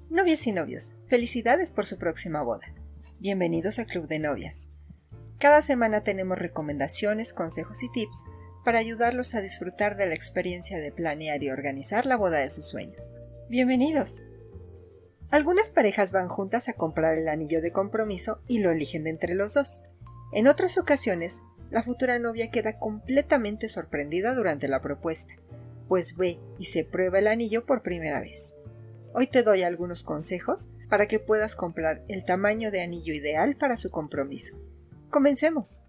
Novias y novios, felicidades por su próxima boda. Bienvenidos a Club de Novias. Cada semana tenemos recomendaciones, consejos y tips para ayudarlos a disfrutar de la experiencia de planear y organizar la boda de sus sueños. ¡Bienvenidos! Algunas parejas van juntas a comprar el anillo de compromiso y lo eligen de entre los dos. En otras ocasiones, la futura novia queda completamente sorprendida durante la propuesta, pues ve y se prueba el anillo por primera vez. Hoy te doy algunos consejos para que puedas comprar el tamaño de anillo ideal para su compromiso. ¡Comencemos!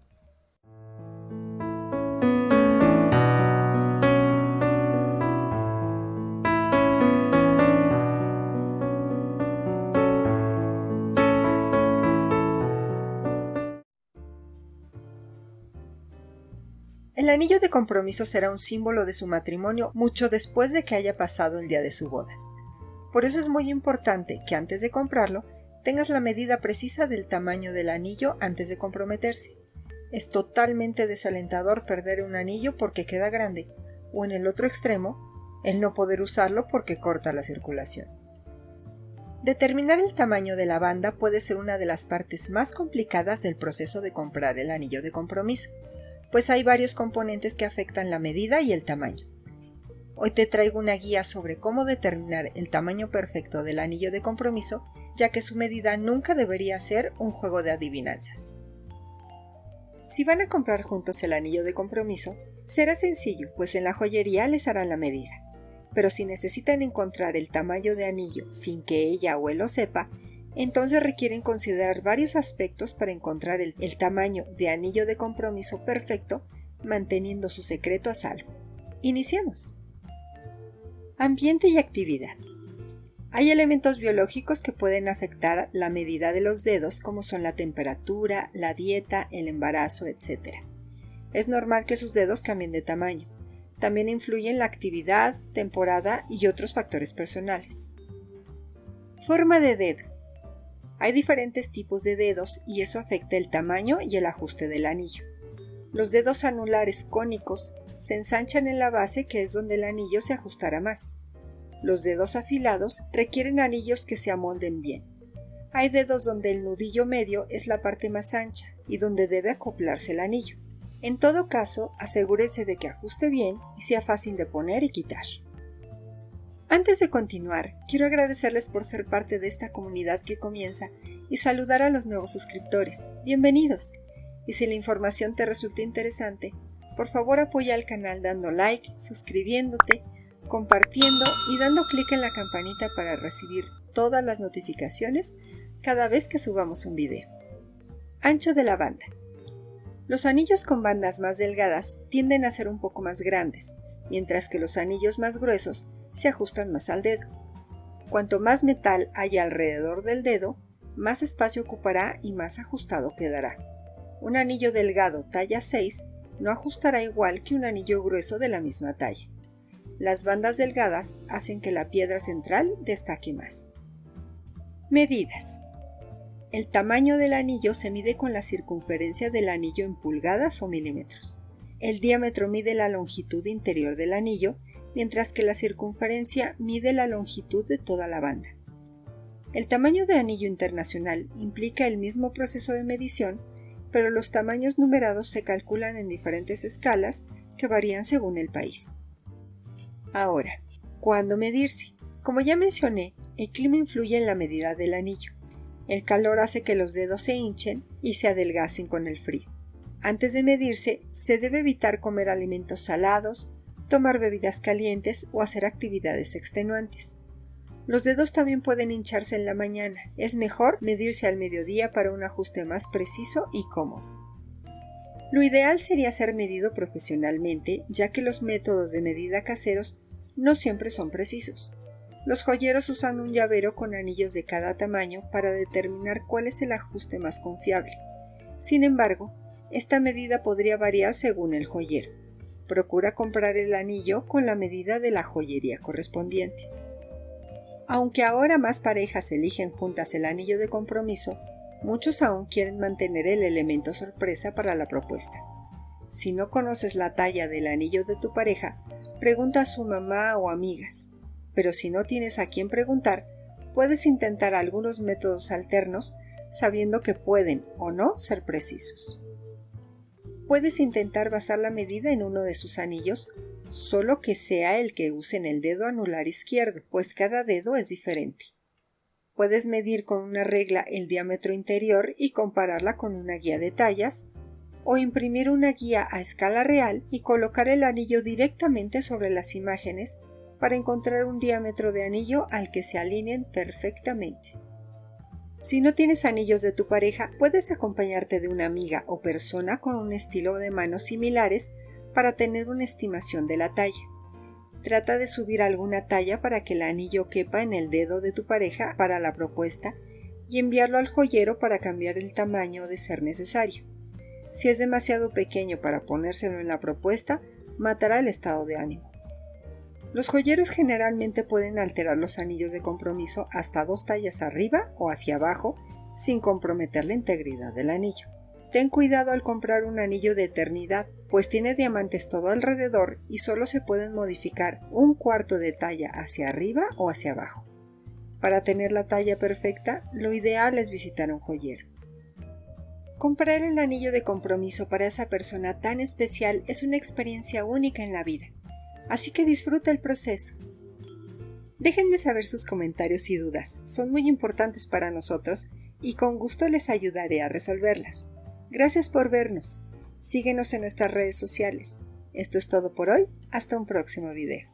El anillo de compromiso será un símbolo de su matrimonio mucho después de que haya pasado el día de su boda. Por eso es muy importante que antes de comprarlo tengas la medida precisa del tamaño del anillo antes de comprometerse. Es totalmente desalentador perder un anillo porque queda grande, o en el otro extremo, el no poder usarlo porque corta la circulación. Determinar el tamaño de la banda puede ser una de las partes más complicadas del proceso de comprar el anillo de compromiso, pues hay varios componentes que afectan la medida y el tamaño. Hoy te traigo una guía sobre cómo determinar el tamaño perfecto del anillo de compromiso, ya que su medida nunca debería ser un juego de adivinanzas. Si van a comprar juntos el anillo de compromiso, será sencillo, pues en la joyería les harán la medida. Pero si necesitan encontrar el tamaño de anillo sin que ella o él lo sepa, entonces requieren considerar varios aspectos para encontrar el tamaño de anillo de compromiso perfecto, manteniendo su secreto a salvo. Iniciemos. Ambiente y actividad. Hay elementos biológicos que pueden afectar la medida de los dedos, como son la temperatura, la dieta, el embarazo, etc. Es normal que sus dedos cambien de tamaño. También influyen la actividad, temporada y otros factores personales. Forma de dedo. Hay diferentes tipos de dedos y eso afecta el tamaño y el ajuste del anillo. Los dedos anulares cónicos se ensanchan en la base, que es donde el anillo se ajustará más. Los dedos afilados requieren anillos que se amolden bien. Hay dedos donde el nudillo medio es la parte más ancha y donde debe acoplarse el anillo. En todo caso, asegúrese de que ajuste bien y sea fácil de poner y quitar. Antes de continuar, quiero agradecerles por ser parte de esta comunidad que comienza y saludar a los nuevos suscriptores. ¡Bienvenidos! Y si la información te resulta interesante, por favor apoya al canal dando like, suscribiéndote, compartiendo y dando clic en la campanita para recibir todas las notificaciones cada vez que subamos un video. Ancho de la banda. Los anillos con bandas más delgadas tienden a ser un poco más grandes, mientras que los anillos más gruesos se ajustan más al dedo. Cuanto más metal haya alrededor del dedo, más espacio ocupará y más ajustado quedará. Un anillo delgado talla 6 no ajustará igual que un anillo grueso de la misma talla. Las bandas delgadas hacen que la piedra central destaque más. Medidas. El tamaño del anillo se mide con la circunferencia del anillo en pulgadas o milímetros. El diámetro mide la longitud interior del anillo, mientras que la circunferencia mide la longitud de toda la banda. El tamaño de anillo internacional implica el mismo proceso de medición, pero los tamaños numerados se calculan en diferentes escalas que varían según el país. Ahora, ¿cuándo medirse? Como ya mencioné, el clima influye en la medida del anillo. El calor hace que los dedos se hinchen y se adelgacen con el frío. Antes de medirse, se debe evitar comer alimentos salados, tomar bebidas calientes o hacer actividades extenuantes. Los dedos también pueden hincharse en la mañana. Es mejor medirse al mediodía para un ajuste más preciso y cómodo. Lo ideal sería ser medido profesionalmente, ya que los métodos de medida caseros no siempre son precisos. Los joyeros usan un llavero con anillos de cada tamaño para determinar cuál es el ajuste más confiable. Sin embargo, esta medida podría variar según el joyero. Procura comprar el anillo con la medida de la joyería correspondiente. Aunque ahora más parejas eligen juntas el anillo de compromiso, muchos aún quieren mantener el elemento sorpresa para la propuesta. Si no conoces la talla del anillo de tu pareja, pregunta a su mamá o amigas. Pero si no tienes a quién preguntar, Puedes intentar algunos métodos alternos sabiendo que pueden o no ser precisos. Puedes intentar basar la medida en uno de sus anillos, solo que sea el que usen el dedo anular izquierdo, pues cada dedo es diferente. Puedes medir con una regla el diámetro interior y compararla con una guía de tallas, o imprimir una guía a escala real y colocar el anillo directamente sobre las imágenes para encontrar un diámetro de anillo al que se alineen perfectamente. Si no tienes anillos de tu pareja, puedes acompañarte de una amiga o persona con un estilo de manos similares para tener una estimación de la talla. Trata de subir alguna talla para que el anillo quepa en el dedo de tu pareja para la propuesta y enviarlo al joyero para cambiar el tamaño de ser necesario. Si es demasiado pequeño para ponérselo en la propuesta, matará el estado de ánimo. Los joyeros generalmente pueden alterar los anillos de compromiso hasta 2 tallas arriba o hacia abajo sin comprometer la integridad del anillo. Ten cuidado al comprar un anillo de eternidad, pues tiene diamantes todo alrededor y solo se pueden modificar 1/4 de talla hacia arriba o hacia abajo. Para tener la talla perfecta, lo ideal es visitar un joyero. Comprar el anillo de compromiso para esa persona tan especial es una experiencia única en la vida, así que disfruta el proceso. Déjenme saber sus comentarios y dudas, son muy importantes para nosotros y con gusto les ayudaré a resolverlas. Gracias por vernos. Síguenos en nuestras redes sociales. Esto es todo por hoy. Hasta un próximo video.